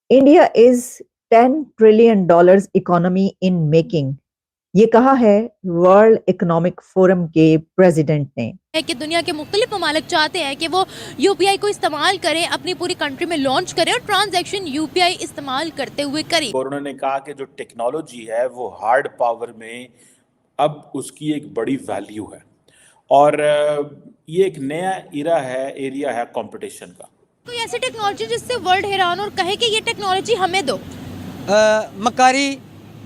India is $10 trillion economy in making. ये कहा है वर्ल्ड इकोनॉमिक फोरम के प्रेसिडेंट ने। है कि दुनिया के मुख्तलिफ ममालिक चाहते हैं कि वो यूपीआई को इस्तेमाल करें, अपनी पूरी कंट्री में लॉन्च करें और ट्रांजैक्शन यूपीआई इस्तेमाल करते हुए करें। और उन्होंने कहा कि जो टेक्नोलॉजी है वो हार्ड पावर में अब उसकी एक बड़ी वैल्यू है और ये एक नया एरिया है कंपटीशन का। कोई ऐसी टेक्नोलॉजी जिससे वर्ल्ड हैरान और कहे कि ये टेक्नोलॉजी हमें दो। मकारी,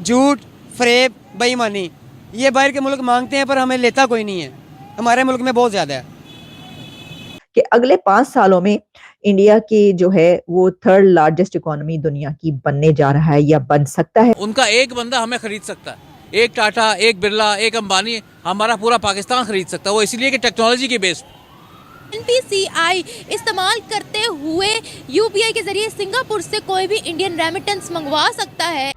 झूठ, फरेब, बेईमानी, ये बाहर के मुल्क मांगते हैं पर हमें लेता कोई नहीं है। हमारे मुल्क में बहुत ज्यादा है कि अगले 5 सालों में इंडिया की जो है वो थर्ड लार्जेस्ट इकोनॉमी दुनिया की बनने जा रहा है या बन सकता है। उनका एक बंदा हमें खरीद सकता है, एक टाटा, एक बिरला, एक अंबानी हमारा पूरा पाकिस्तान खरीद सकता है। वो इसलिए कि टेक्नोलॉजी के बेस एनपीसीआई इस्तेमाल करते हुए यूपीआई के जरिए सिंगापुर से कोई भी इंडियन रेमिटेंस मंगवा सकता है।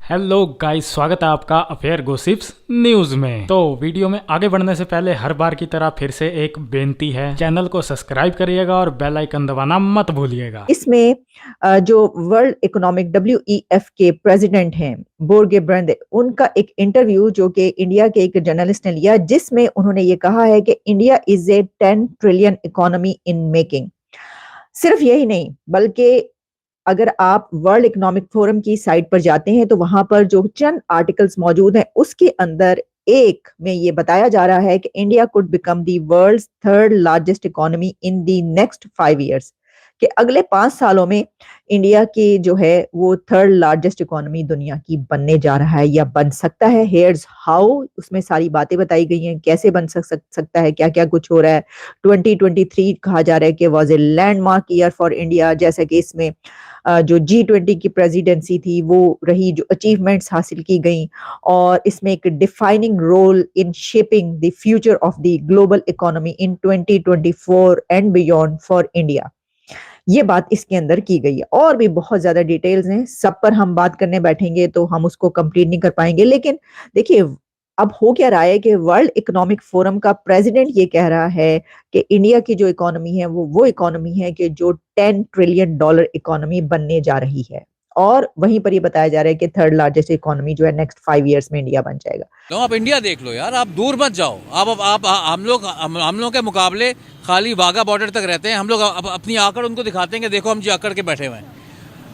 हेलो गाइस, स्वागत है आपका अफेयर गॉसिप्स न्यूज़ में। तो वीडियो में आगे बढ़ने से पहले हर बार की तरह फिर से एक बेनती है, चैनल को सब्सक्राइब करिएगा और बेल आइकन दबाना मत भूलिएगा। इसमें जो वर्ल्ड इकोनॉमिक WEF के प्रेसिडेंट हैं बोर्गे ब्रेंडे, उनका एक इंटरव्यू जो कि इंडिया के एक जर्नलिस्ट ने लिया, जिसमें उन्होंने ये कहा है कि India is a 10 trillion economy in making. सिर्फ यही नहीं, बल्कि अगर आप वर्ल्ड इकोनॉमिक फोरम की साइट पर जाते हैं तो वहां पर जो चंद आर्टिकल्स मौजूद हैं उसके अंदर एक में ये बताया जा रहा है कि India could become the world's third largest economy in the next 5 years। कि अगले 5 सालों में इंडिया की जो है वो थर्ड लार्जेस्ट इकोनॉमी दुनिया की बनने जा रहा है या बन सकता है। हेयर्स हाउ, उसमें सारी बातें बताई गई हैं कैसे बन सकता है, क्या क्या कुछ हो रहा है। 2023 कहा जा रहा है कि was a landmark year for India, जैसे कि इसमें जो G20 की प्रेसिडेंसी थी वो रही, जो अचीवमेंट्स हासिल की गई, और इसमें एक defining role in shaping the future of the global economy in 2024 and beyond for India. ये बात इसके अंदर की गई है और भी बहुत ज्यादा डिटेल्स हैं, सब पर हम बात करने बैठेंगे तो हम उसको कंप्लीट नहीं कर पाएंगे। लेकिन देखिए अब हो क्या रहा है कि वर्ल्ड इकोनॉमिक फोरम का प्रेसिडेंट ये कह रहा है कि इंडिया की जो इकोनॉमी है वो इकोनॉमी है कि जो $10 ट्रिलियन इकोनॉमी बनने जा रही है, और वहीं पर ये बताया जा रहा है कि थर्ड लार्जेस्ट इकोनॉमी जो है नेक्स्ट 5 years में इंडिया बन जाएगा। तो आप इंडिया देख लो यार, आप दूर मत जाओ। आप हम लोग के मुकाबले खाली वाघा बॉर्डर तक रहते हैं। हम लोग अपनी आकड़ उनको दिखाते हैं कि देखो हम जी आकड़ के बैठे हुए हैं।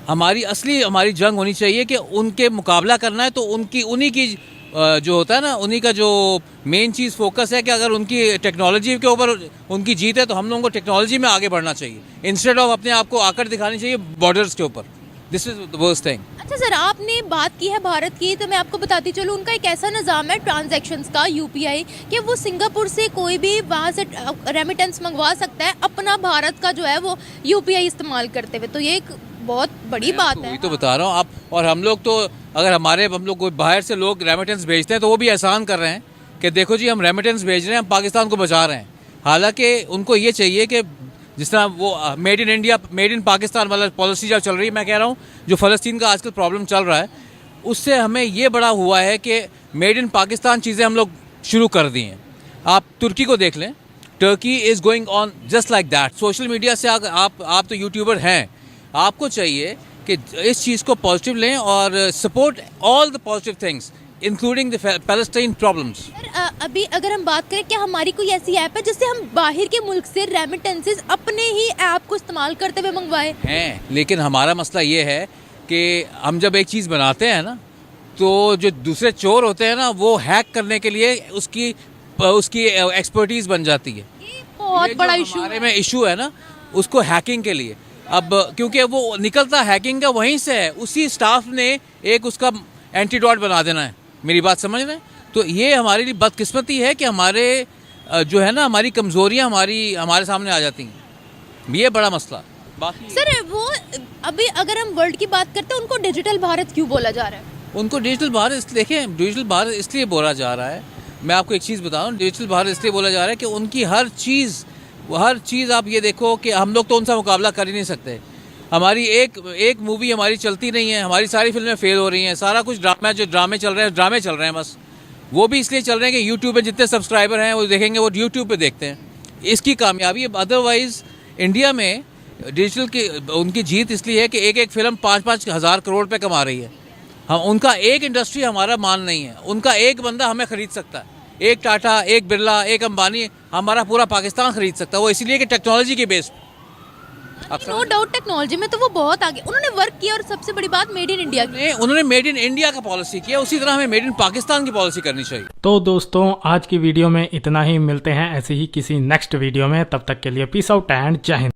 हमारी जंग होनी चाहिए कि उनके मुकाबला करना है तो उन्हीं की जो होता है ना, उन्हीं का जो मेन चीज़ फोकस है कि अगर उनकी टेक्नोलॉजी के ऊपर उनकी जीत है तो हम लोगों को टेक्नोलॉजी में आगे बढ़ना चाहिए, इंस्टेड ऑफ अपने आप को आकड़ दिखानी चाहिए बॉर्डर्स के ऊपर। This is the worst thing. अच्छा सर, आपने बात की है भारत की, तो मैं आपको बताती चलूँ उनका एक ऐसा निज़ाम है ट्रांजैक्शंस का यूपीआई कि वो सिंगापुर से कोई भी वहाँ से रेमिटेंस मंगवा सकता है अपना भारत का जो है वो यूपीआई इस्तेमाल करते हुए। तो ये एक बहुत बड़ी बात है। वही तो बता रहा हूँ आप। और हम लोग तो अगर हम लोग कोई बाहर से लोग रेमिटेंस भेजते हैं तो वो भी एहसान कर रहे हैं कि देखो जी हम रेमिटेंस भेज रहे हैं, हम पाकिस्तान को बचा रहे हैं। हालांकि उनको ये चाहिए कि जिस तरह वो made in India, made in Pakistan वाला पॉलिसी जो चल रही है, मैं कह रहा हूँ जो फ़लस्तीन का आजकल प्रॉब्लम चल रहा है उससे हमें ये बड़ा हुआ है कि मेड इन पाकिस्तान चीज़ें हम लोग शुरू कर दी हैं। आप तुर्की को देख लें, Turkey is going on just like that. Social media से आप तो यूट्यूबर हैं, आपको चाहिए कि इस चीज़ को पॉजिटिव लें और support all the positive things including the Palestine problems. अभी अगर हम बात करें, क्या हमारी कोई ऐसी ऐप है जिससे हम बाहर के मुल्क से रेमिटेंसेस अपने ही ऐप को इस्तेमाल करते हुए मंगवाएं? हैं, लेकिन हमारा मसला ये है कि हम जब एक चीज़ बनाते हैं ना तो जो दूसरे चोर होते हैं ना वो हैक करने के लिए उसकी एक्सपर्टीज बन जाती है। ये बहुत बड़ा इशू हमारे में इशू है ना उसको हैकिंग के लिए। अब क्योंकि वो निकलता हैकिंग का वहीं से है, उसी स्टाफ ने एक उसका एंटीडोट बना देना है। मेरी बात समझ रहे हैं? तो ये हमारे लिए बदकिस्मती है कि हमारे जो है ना हमारी कमज़ोरियाँ हमारे सामने आ जाती हैं। ये बड़ा मसला। बाकी सर वो अभी अगर हम वर्ल्ड की बात करते हैं, उनको डिजिटल भारत क्यों बोला जा रहा है? उनको डिजिटल भारत, देखें डिजिटल भारत इसलिए बोला जा रहा है, मैं आपको एक चीज़ बता रहा हूँ, डिजिटल भारत इसलिए बोला जा रहा है कि उनकी हर चीज़ आप ये देखो कि हम लोग तो उनसे मुकाबला कर ही नहीं सकते। हमारी एक मूवी हमारी चलती नहीं है, हमारी सारी फिल्में फेल हो रही हैं, सारा कुछ ड्रामे चल रहे हैं बस। वो भी इसलिए चल रहे हैं कि यूट्यूब पे जितने सब्सक्राइबर हैं वो देखेंगे, वो यूट्यूब पे देखते हैं, इसकी कामयाबी है। अदरवाइज़ इंडिया में डिजिटल की उनकी जीत इसलिए है कि एक एक फिल्म 5-5 हज़ार करोड़ पे कमा रही है। हम उनका एक इंडस्ट्री हमारा मान नहीं है, उनका एक बंदा हमें खरीद सकता है, एक टाटा, एक बिरला, एक अंबानी हमारा पूरा पाकिस्तान खरीद सकता है। वो इसलिए कि टेक्नोलॉजी के बेस पे। नो डाउट टेक्नोलॉजी में तो वो बहुत आगे, उन्होंने वर्क किया और सबसे बड़ी बात मेड इन इंडिया की। उन्होंने मेड इन इंडिया का पॉलिसी किया, उसी तरह हमें मेड इन पाकिस्तान की पॉलिसी करनी चाहिए। तो दोस्तों आज की वीडियो में इतना ही, मिलते हैं ऐसे ही किसी नेक्स्ट वीडियो में, तब तक के लिए पीस आउट एंड जय हिंद।